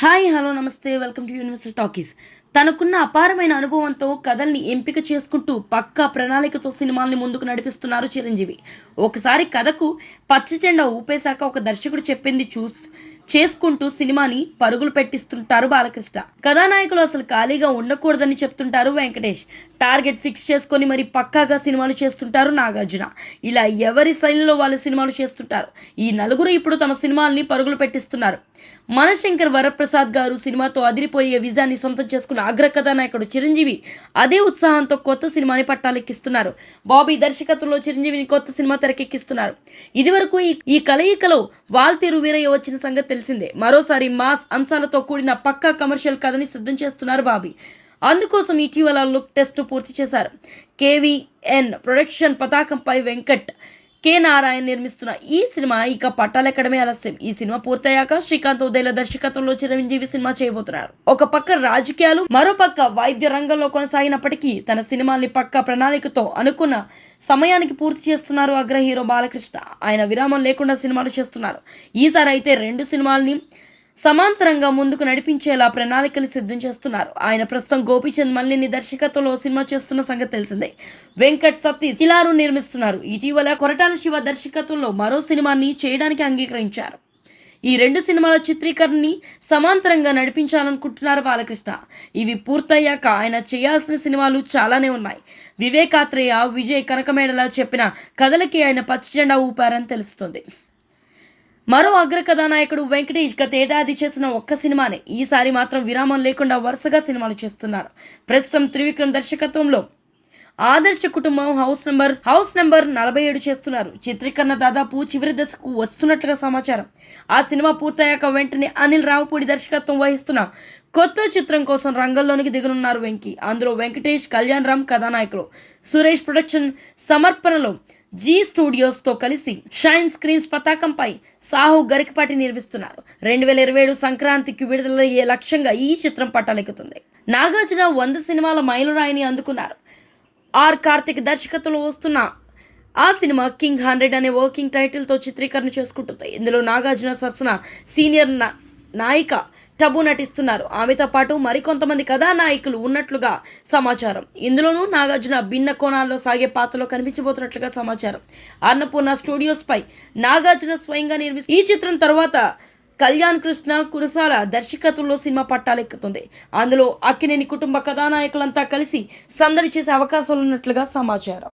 Hi hello నమస్తే welcome to universal talkies. తనకున్న అపారమైన అనుభవంతో కథల్ని ఎంపిక చేసుకుంటూ పక్కా ప్రణాళికతో సినిమాల్ని ముందుకు నడిపిస్తున్నారు చిరంజీవి. ఒకసారి కథకు పచ్చ జెండా ఊపేశాక ఒక దర్శకుడు చెప్పింది చేసుకుంటూ సినిమాని పరుగులు పెట్టిస్తుంటారు బాలకృష్ణ. కథానాయకులు అసలు ఖాళీగా ఉండకూడదని చెప్తుంటారు వెంకటేష్. టార్గెట్ ఫిక్స్ చేసుకొని మరి పక్కాగా సినిమాలు చేస్తుంటారు నాగార్జున. ఇలా ఎవరి శైలిలో వాళ్ళు సినిమాలు చేస్తుంటారు. ఈ నలుగురు ఇప్పుడు తమ సినిమాల్ని పరుగులు పెట్టిస్తున్నారు. మనశంకర్ వరప్రసాద్ గారు సినిమాతో అదిరిపోయే విజయాన్ని సొంతం చేసుకున్న అగ్ర కథానాయకుడు చిరంజీవి అదే ఉత్సాహంతో కొత్త సినిమాని పట్టాలెక్కిస్తున్నారు. బాబీ దర్శకత్వంలో చిరంజీవిని కొత్త సినిమా తెరకెక్కిస్తున్నారు. ఇదివరకు ఈ కలయికలో వాల్తేరు వీరయ్య వచ్చిన సంగతి తెలిసిందే. మరోసారి మాస్ అంశాలతో కూడిన పక్కా కమర్షియల్ కథని సిద్ధం చేస్తున్నారు బాబీ. అందుకోసం ఇటీవల లుక్ టెస్ట్ పూర్తి చేశారు. కేవీఎన్ ప్రొడక్షన్ పతాకంపై వెంకట్ కె నారాయణ్ నిర్మిస్తున్న ఈ సినిమా ఇక పట్టాలెక్కడమే ఆలస్యం. ఈ సినిమా పూర్తయ్యాక శ్రీకాంత్ ఉదయల దర్శకత్వంలో చిరంజీవి సినిమా చేయబోతున్నారు. ఒక పక్క రాజకీయాలు, మరో పక్క వైద్య రంగంలో కొనసాగినప్పటికీ తన సినిమాల్ని పక్కా ప్రణాళికతో అనుకున్న సమయానికి పూర్తి చేస్తున్నారు అగ్ర హీరో బాలకృష్ణ. ఆయన విరామం లేకుండా సినిమాలు చేస్తున్నారు. ఈసారి అయితే 2 సినిమాల్ని సమాంతరంగా ముందుకు నడిపించేలా ప్రణాళికలు సిద్ధం చేస్తున్నారు. ఆయన ప్రస్తుతం గోపీచంద్ మల్లిని దర్శకత్వంలో సినిమా చేస్తున్న సంగతి తెలిసిందే. వెంకట్ సతీష్ చిలారు నిర్మిస్తున్నారు. ఇటీవల కొరటాల శివ దర్శకత్వంలో మరో సినిమాని చేయడానికి అంగీకరించారు. ఈ 2 సినిమాల చిత్రీకరణని సమాంతరంగా నడిపించాలనుకుంటున్నారు బాలకృష్ణ. ఇవి పూర్తయ్యాక ఆయన చేయాల్సిన సినిమాలు చాలానే ఉన్నాయి. వివేకాత్రేయ, విజయ్ కనకమేడల చెప్పిన కథలకి ఆయన పచ్చజెండా ఊపారని తెలుస్తుంది. మరో అగ్ర కథానాయకుడు వెంకటేష్ గతేడాది చేసిన ఒక్క సినిమానే. ఈసారి మాత్రం విరామం లేకుండా వరుసగా సినిమాలు చేస్తున్నారు. ప్రస్తుతం త్రివిక్రమ్ దర్శకత్వంలో ఆదర్శ కుటుంబం హౌస్ నంబర్ 47 చేస్తున్నారు. చిత్రీకరణ దాదాపు చివరి దశకు వస్తున్నట్లుగా సమాచారం. ఆ సినిమా పూర్తయ్యాక వెంటనే అనిల్ రావుపూడి దర్శకత్వం వహిస్తున్న కొత్త చిత్రం కోసం రంగంలోనికి దిగనున్నారు వెంకీ. అందులో వెంకటేష్, కళ్యాణ్ రామ్ కథానాయకులు. సురేష్ ప్రొడక్షన్ సమర్పణలో జీ స్టూడియోస్తో కలిసి షైన్ స్క్రీన్స్ పతాకంపై సాహు గరికపాటి నిర్మిస్తున్నారు. 2027 సంక్రాంతికి విడుదలయ్యే లక్ష్యంగా ఈ చిత్రం పట్టాలెక్కుతుంది. నాగార్జున 100 సినిమాల మైలురాయిని అందుకున్నారు. ఆర్ కార్తిక్ దర్శకత్వంలో వస్తున్న ఆ సినిమా కింగ్ 100 అనే వర్కింగ్ టైటిల్తో చిత్రీకరణ చేసుకుంటుంది. ఇందులో నాగార్జున సరసన సీనియర్ నాయిక టబు నటిస్తున్నారు. ఆమెతో పాటు మరికొంతమంది కథానాయకులు ఉన్నట్లుగా సమాచారం. ఇందులోనూ నాగార్జున భిన్న కోణాల్లో సాగే పాత్రలో కనిపించబోతున్నట్లుగా సమాచారం. అన్నపూర్ణ స్టూడియోస్ పై నాగార్జున స్వయంగా ఈ చిత్రం తర్వాత కళ్యాణ్ కృష్ణ కురసాల దర్శకత్వంలో సినిమా పట్టాలెక్కుతుంది. అందులో అక్కినేని కుటుంబ కథానాయకులంతా కలిసి సందడి చేసే అవకాశాలున్నట్లుగా సమాచారం.